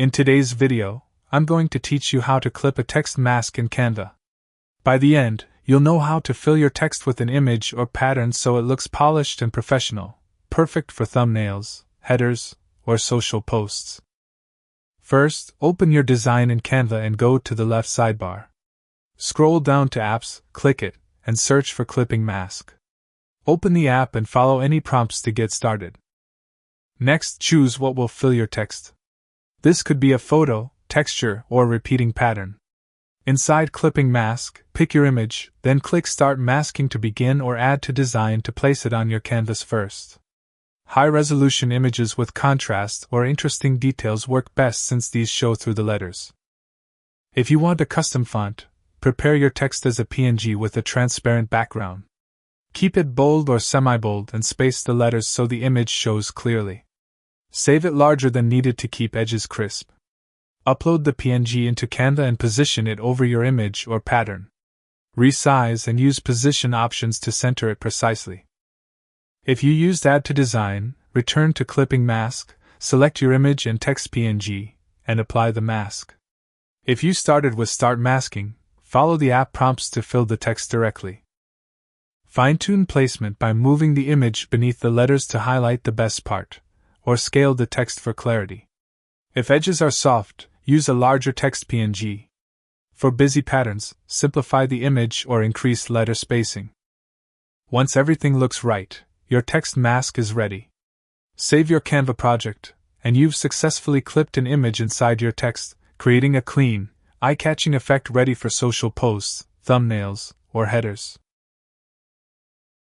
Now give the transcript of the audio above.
In today's video, I'm going to teach you how to clip a text mask in Canva. By the end, you'll know how to fill your text with an image or pattern so it looks polished and professional, perfect for thumbnails, headers, or social posts. First, open your design in Canva and go to the left sidebar. Scroll down to Apps, click it, and search for Clipping Mask. Open the app and follow any prompts to get started. Next, choose what will fill your text. This could be a photo, texture, or repeating pattern. Inside Clipping Mask, pick your image, then click Start Masking to begin or Add to Design to place it on your canvas first. High-resolution images with contrast or interesting details work best since these show through the letters. If you want a custom font, prepare your text as a PNG with a transparent background. Keep it bold or semi-bold and space the letters so the image shows clearly. Save it larger than needed to keep edges crisp. Upload the PNG into Canva and position it over your image or pattern. Resize and use position options to center it precisely. If you used Add to Design, return to Clipping Mask, select your image and text PNG, and apply the mask. If you started with Start Masking, follow the app prompts to fill the text directly. Fine-tune placement by moving the image beneath the letters to highlight the best part, or scale the text for clarity. If edges are soft, use a larger text PNG. For busy patterns, simplify the image or increase letter spacing. Once everything looks right, your text mask is ready. Save your Canva project, and you've successfully clipped an image inside your text, creating a clean, eye-catching effect ready for social posts, thumbnails, or headers.